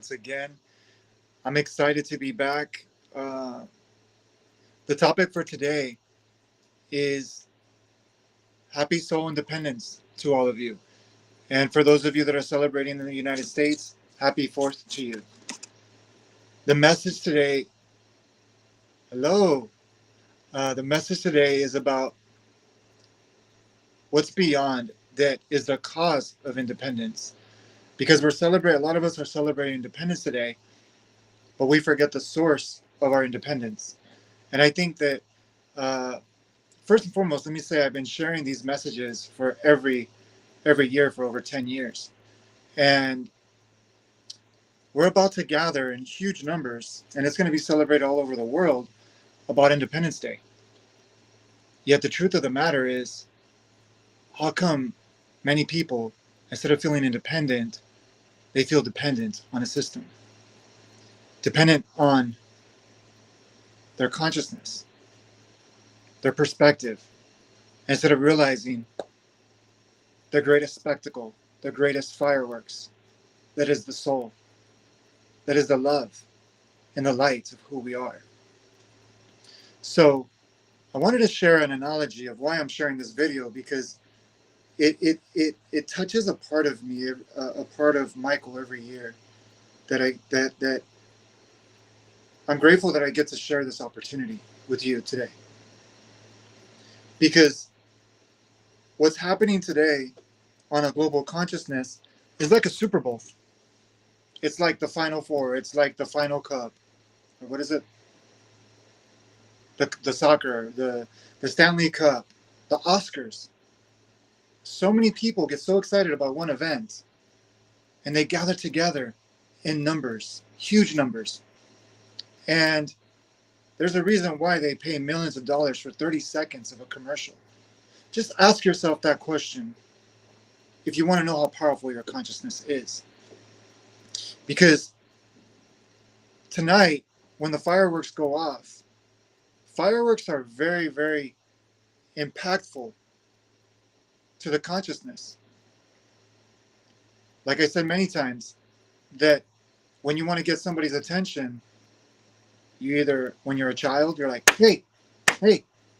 once again. I'm excited to be back. Uh, the topic for today is Happy Soul Independence to all of you. And for those of you that are celebrating in the United States, Happy 4th to you. The message today, hello. The message today is about what's beyond that is the cause of independence. Because a lot of us are celebrating independence today, but we forget the source of our independence. And I think that uh, first and foremost, let me say I've been sharing these messages for every year for over 10 years. And we're about to gather in huge numbers, and it's going to be celebrated all over the world about Independence Day. Yet the truth of the matter is, how come many people, instead of feeling independent, they feel dependent on a system, dependent on their consciousness, their perspective, instead of realizing the greatest spectacle, the greatest fireworks, that is the soul, that is the love and the light of who we are. So I wanted to share an analogy of why I'm sharing this video because it touches a part of me, a part of Michael every year that I'm grateful that I get to share this opportunity with you today. Because what's happening today on a global consciousness is like a Super Bowl. It's like the Final Four. It's like the Final Cup. Or what is it? The soccer, the Stanley Cup, the Oscars. So many people get so excited about one event and they gather together in numbers, huge numbers. And there's a reason why they pay millions of dollars for 30 seconds of a commercial. Just ask yourself that question if you want to know how powerful your consciousness is. Because tonight, when the fireworks go off, fireworks are very, very impactful to the consciousness. Like I said many times, that when you want to get somebody's attention, you either, when you're a child, you're like, hey,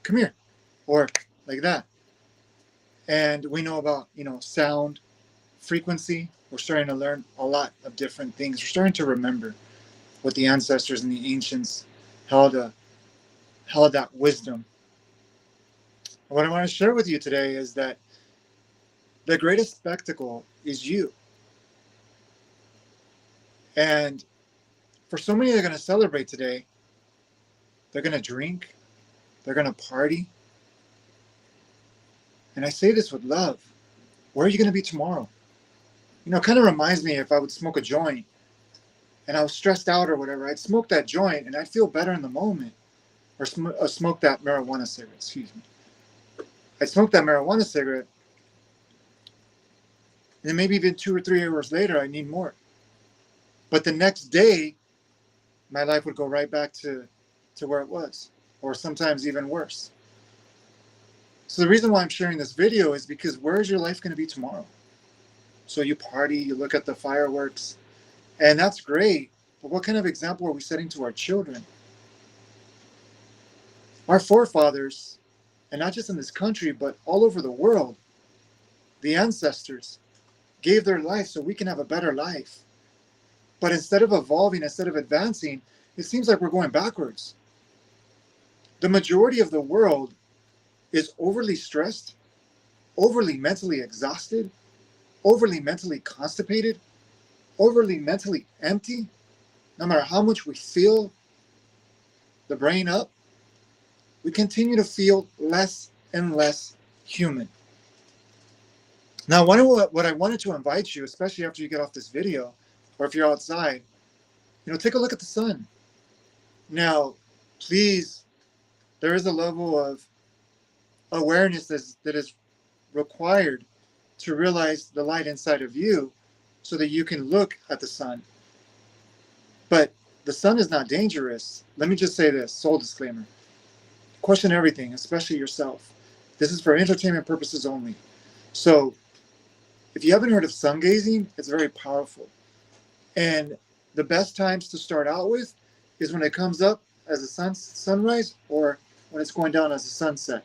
come here, or like that. And we know about, sound, frequency. We're starting to learn a lot of different things. We're starting to remember what the ancestors and the ancients held that wisdom. What I want to share with you today is that the greatest spectacle is you. And for so many that are going to celebrate today, they're going to drink, they're going to party. And I say this with love. Where are you going to be tomorrow? It kind of reminds me if I would smoke a joint and I was stressed out or whatever, I'd smoke that joint and I'd feel better in the moment. Or smoke that marijuana cigarette, excuse me. I'd smoke that marijuana cigarette and then maybe even 2 or 3 hours later, I need more. But the next day, my life would go right back to where it was, or sometimes even worse. So the reason why I'm sharing this video is because where is your life going to be tomorrow? So you party, you look at the fireworks, and that's great. But what kind of example are we setting to our children? Our forefathers, and not just in this country, but all over the world, the ancestors gave their life so we can have a better life. But instead of evolving, instead of advancing, it seems like we're going backwards. The majority of the world is overly stressed, overly mentally exhausted, overly mentally constipated, overly mentally empty. No matter how much we fill the brain up, we continue to feel less and less human. Now, what I wanted to invite you, especially after you get off this video, or if you're outside, take a look at the sun. Now, please, there is a level of awareness that is required to realize the light inside of you so that you can look at the sun. But the sun is not dangerous. Let me just say this, soul disclaimer. Question everything, especially yourself. This is for entertainment purposes only. So if you haven't heard of sun gazing, it's very powerful. And the best times to start out with is when it comes up as a sunrise or when it's going down as a sunset.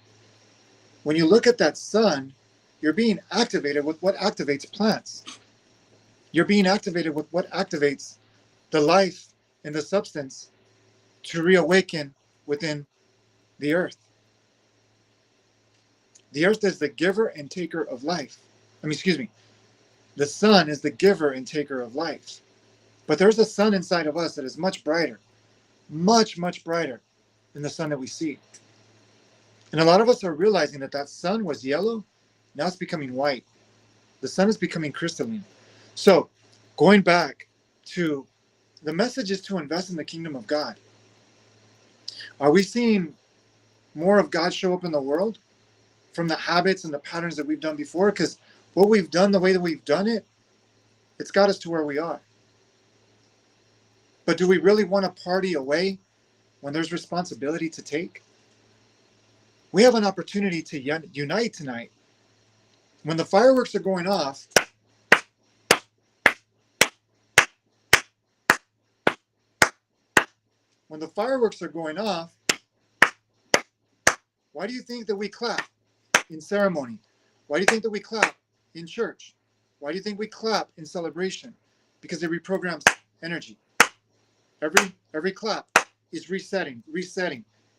When you look at that sun, you're being activated with what activates plants. You're being activated with what activates the life and the substance to reawaken within the earth. The earth is the giver and taker of life. The sun is the giver and taker of life. But there's a sun inside of us that is much brighter, much, much brighter than the sun that we see. And a lot of us are realizing that that sun was yellow, now it's becoming white. The sun is becoming crystalline. So going back to the message is to invest in the kingdom of God. Are we seeing more of God show up in the world from the habits and the patterns that we've done before? Because what we've done, the way that we've done it, it's got us to where we are. But do we really want to party away when there's responsibility to take? We have an opportunity to unite tonight. When the fireworks are going off, why do you think that we clap in ceremony? Why do you think that we clap in church? Why do you think we clap in celebration? Because it reprograms energy. Every clap is resetting,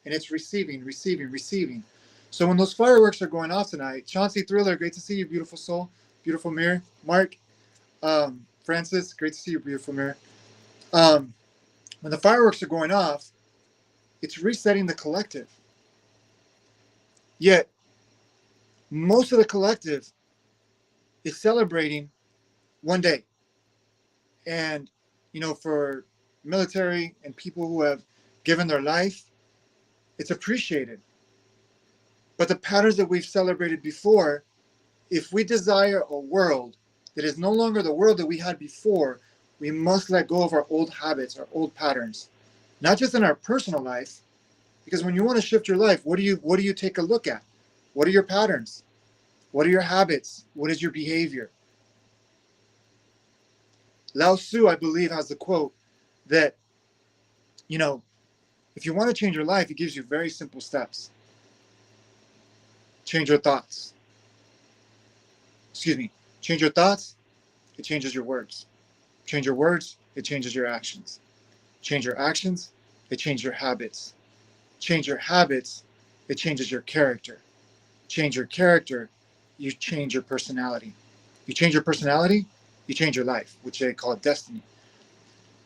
and it's receiving. So when those fireworks are going off tonight, Chauncey Thriller, great to see you, beautiful soul, beautiful mirror. Mark, Francis, great to see you, beautiful mirror. When the fireworks are going off, it's resetting the collective. Yet, most of the collective is celebrating one day. And, for military and people who have given their life, it's appreciated. But the patterns that we've celebrated before, if we desire a world that is no longer the world that we had before, we must let go of our old habits, our old patterns. Not just in our personal life, because when you want to shift your life, what do you take a look at? What are your patterns? What are your habits? What is your behavior? Lao Tzu, I believe, has the quote that, if you want to change your life, it gives you very simple steps. Change your thoughts. Change your thoughts, it changes your words. Change your words, it changes your actions. Change your actions, it changes your habits. Change your habits, it changes your character. Change your character, you change your personality. You change your personality, you change your life, which they call destiny.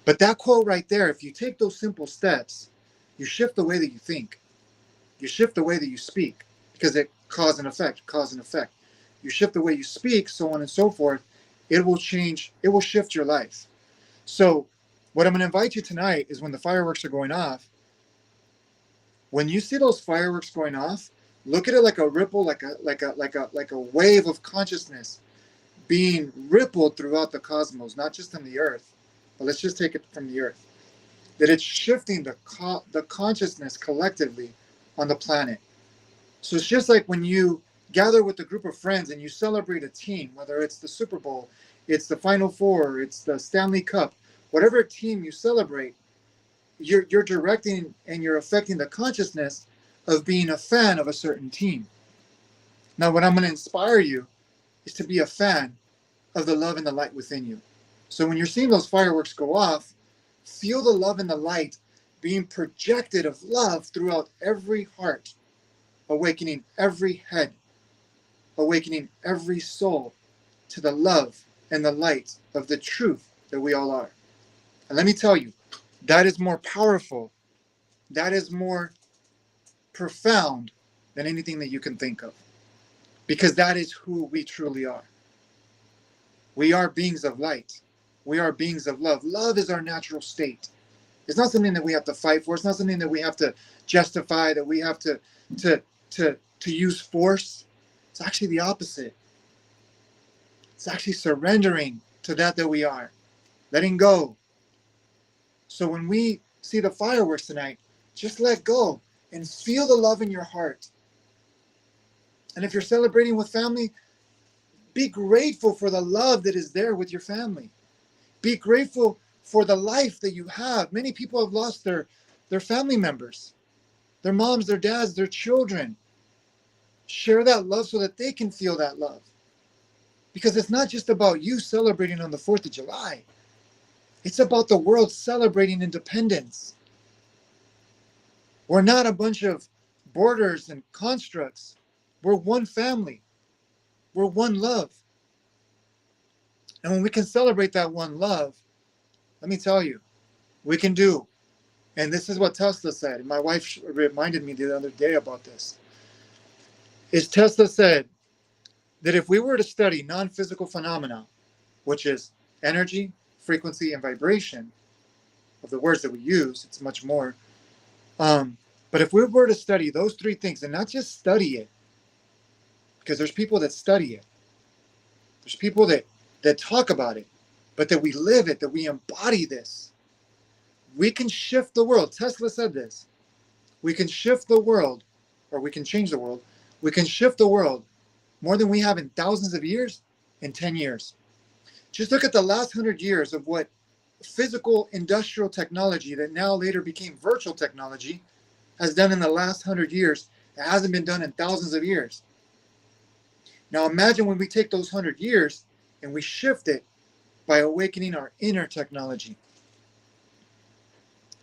But that quote right there, if you take those simple steps, you shift the way that you think. You shift the way that you speak, because it cause and effect. You shift the way you speak, so on and so forth, it will shift your life. So what I'm going to invite you tonight is when the fireworks are going off, when you see those fireworks going off, look at it like a ripple, like a wave of consciousness being rippled throughout the cosmos, not just in the earth, but let's just take it from the earth. That it's shifting the consciousness collectively on the planet. So it's just like when you gather with a group of friends and you celebrate a team, whether it's the Super Bowl, it's the Final Four, it's the Stanley Cup, whatever team you celebrate, you're directing and you're affecting the consciousness of being a fan of a certain team. Now, what I'm going to inspire you is to be a fan of the love and the light within you. So when you're seeing those fireworks go off, feel the love and the light being projected of love throughout every heart, awakening every head, awakening every soul to the love and the light of the truth that we all are. And let me tell you, that is more powerful, that is more profound than anything that you can think of. Because that is who we truly are. We are beings of light. We are beings of love. Love is our natural state. It's not something that we have to fight for. It's not something that we have to justify, that we have to use force. It's actually the opposite. It's actually surrendering to that we are. Letting go. So when we see the fireworks tonight, just let go and feel the love in your heart. And if you're celebrating with family, be grateful for the love that is there with your family. Be grateful for the life that you have. Many people have lost their family members, their moms, their dads, their children. Share that love so that they can feel that love. Because it's not just about you celebrating on the 4th of July. It's about the world celebrating independence. We're not a bunch of borders and constructs. We're one family. We're one love. And when we can celebrate that one love, let me tell you, we can do. And this is what Tesla said. My wife reminded me the other day about this. Is Tesla said that if we were to study non-physical phenomena, which is energy, frequency, and vibration, of the words that we use, it's much more. But if we were to study those three things and not just study it, because there's people that study it, there's people that talk about it, but that we live it, that we embody this, we can shift the world. Tesla said this. We can shift the world, or we can change the world. We can shift the world more than we have in thousands of years in 10 years. Just look at the last 100 years of what physical industrial technology that now later became virtual technology has done in the last 100 years. It hasn't been done in thousands of years. Now imagine when we take those 100 years and we shift it by awakening our inner technology.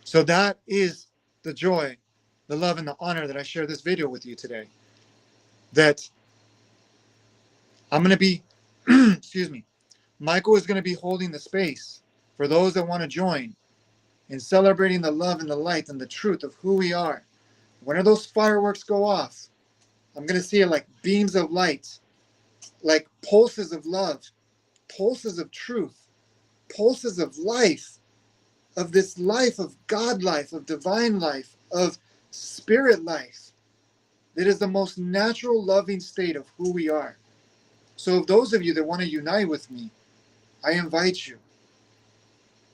So that is the joy, the love, and the honor that I share this video with you today. That I'm going to be, excuse me, Michael is going to be holding the space for those that want to join in celebrating the love and the light and the truth of who we are. When those fireworks go off, I'm going to see it like beams of light, like pulses of love, pulses of truth, pulses of life, of this life of God life, of divine life, of spirit life. That is the most natural, loving state of who we are. So those of you that want to unite with me, I invite you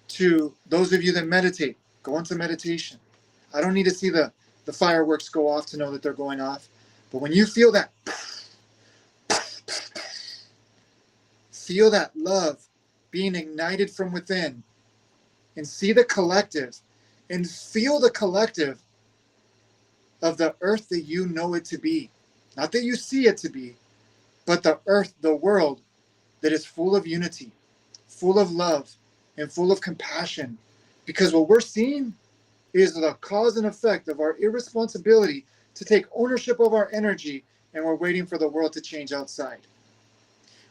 to, those of you that meditate, go into meditation. I don't need to see the fireworks go off to know that they're going off. But when you feel that love being ignited from within, and see the collective, and feel the collective of the earth that you know it to be. Not that you see it to be, but the earth, the world that is full of unity, full of love, and full of compassion. Because what we're seeing is the cause and effect of our irresponsibility to take ownership of our energy, and we're waiting for the world to change outside.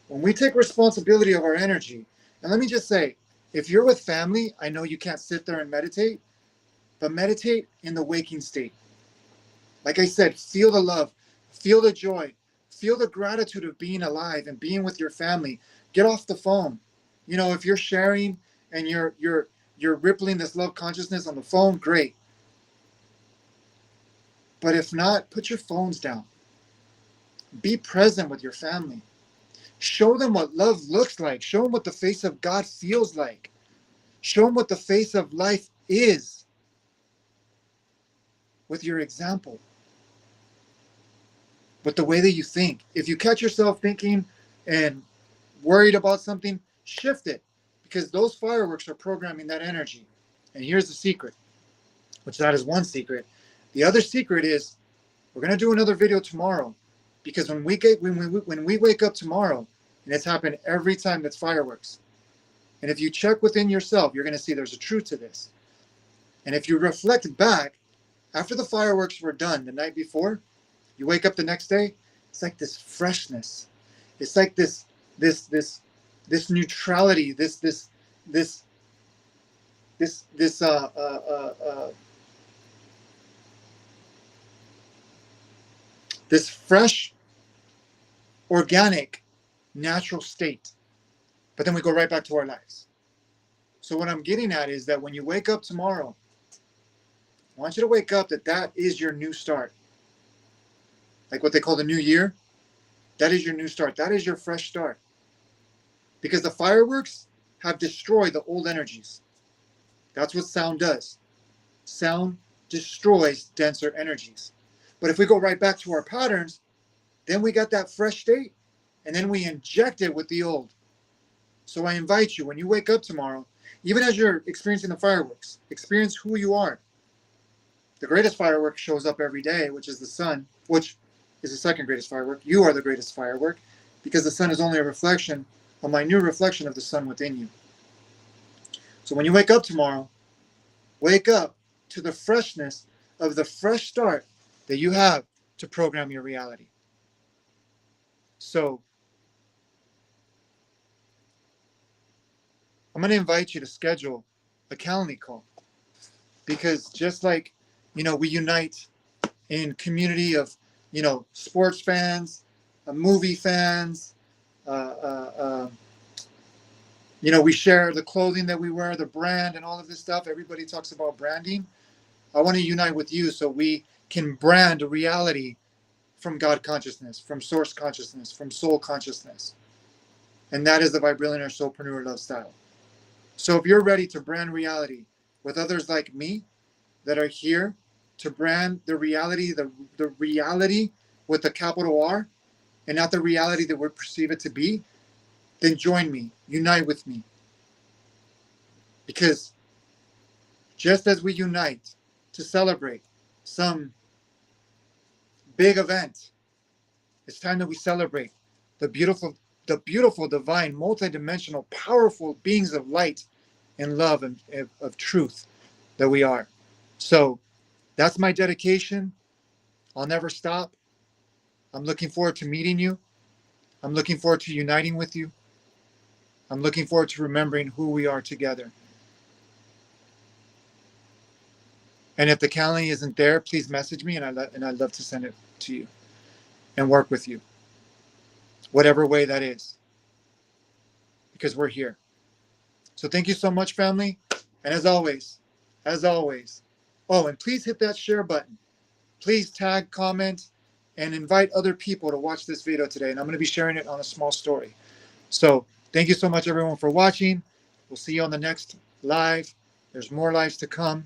When we take responsibility of our energy, and let me just say, if you're with family, I know you can't sit there and meditate, but meditate in the waking state. Like I said, feel the love, feel the joy, feel the gratitude of being alive and being with your family. Get off the phone. You know, if you're sharing and you're rippling this love consciousness on the phone, great. But if not, put your phones down. Be present with your family. Show them what love looks like. Show them what the face of God feels like. Show them what the face of life is with your example, with the way that you think. If you catch yourself thinking and worried about something, shift it, because those fireworks are programming that energy. And here's the secret, which that is one secret. The other secret is we're going to do another video tomorrow, because when we wake up tomorrow, and it's happened every time that's fireworks. And if you check within yourself, you're going to see there's a truth to this. And if you reflect back, after the fireworks were done the night before, you wake up the next day, it's like this freshness. It's like this neutrality, this fresh, organic, natural state. But then we go right back to our lives. So what I'm getting at is that when you wake up tomorrow, I want you to wake up that is your new start. Like what they call the new year, that is your new start. That is your fresh start. Because the fireworks have destroyed the old energies. That's what sound does. Sound destroys denser energies. But if we go right back to our patterns, then we got that fresh state, and then we inject it with the old. So I invite you, when you wake up tomorrow, Even as you're experiencing the fireworks, experience who you are. The greatest firework shows up every day, which is the sun, which is the second greatest firework. You are the greatest firework because the sun is only a reflection, a minute reflection of the sun within you. So when you wake up tomorrow, wake up to the freshness of the fresh start that you have to program your reality. So I'm going to invite you to schedule a Calendly call, because just like, we unite in community of, sports fans, movie fans, we share the clothing that we wear, the brand and all of this stuff. Everybody talks about branding. I want to unite with you so we can brand a reality from God consciousness, from source consciousness, from soul consciousness. And that is the Vibrillionaire Soulpreneur Love Style. So if you're ready to brand reality with others like me that are here to brand the reality, the reality with the capital R, and not the reality that we perceive it to be, then join me, unite with me. Because just as we unite to celebrate some big event, it's time that we celebrate the beautiful, divine, multidimensional, powerful beings of light and love and of truth that we are. So that's my dedication. I'll never stop. I'm looking forward to meeting you. I'm looking forward to uniting with you. I'm looking forward to remembering who we are together. And if the Calendly isn't there, please message me, and I'd love to send it to you and work with you, whatever way that is, because we're here. So thank you so much, family. And as always, oh, and please hit that share button. Please tag, comment, and invite other people to watch this video today. And I'm going to be sharing it on a small story. So thank you so much, everyone, for watching. We'll see you on the next live. There's more lives to come.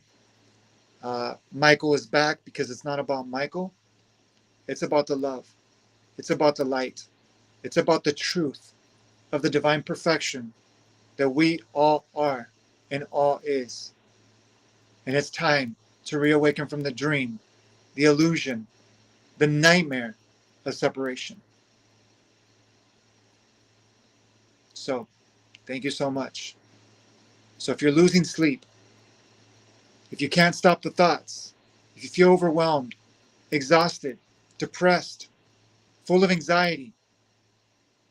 Michael is back because it's not about Michael. It's about the love. It's about the light. It's about the truth of the divine perfection that we all are and all is. And it's time to reawaken from the dream, the illusion, the nightmare of separation. So, thank you so much. So if you're losing sleep, if you can't stop the thoughts, if you feel overwhelmed, exhausted, depressed, full of anxiety,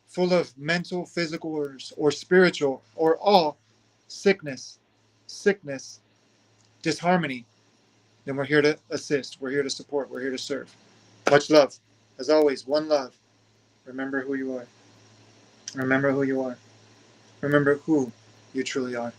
full of mental, physical, or spiritual, or all sickness, disharmony, then we're here to assist. We're here to support. We're here to serve. Much love. As always, one love. Remember who you are. Remember who you are. Remember who you truly are.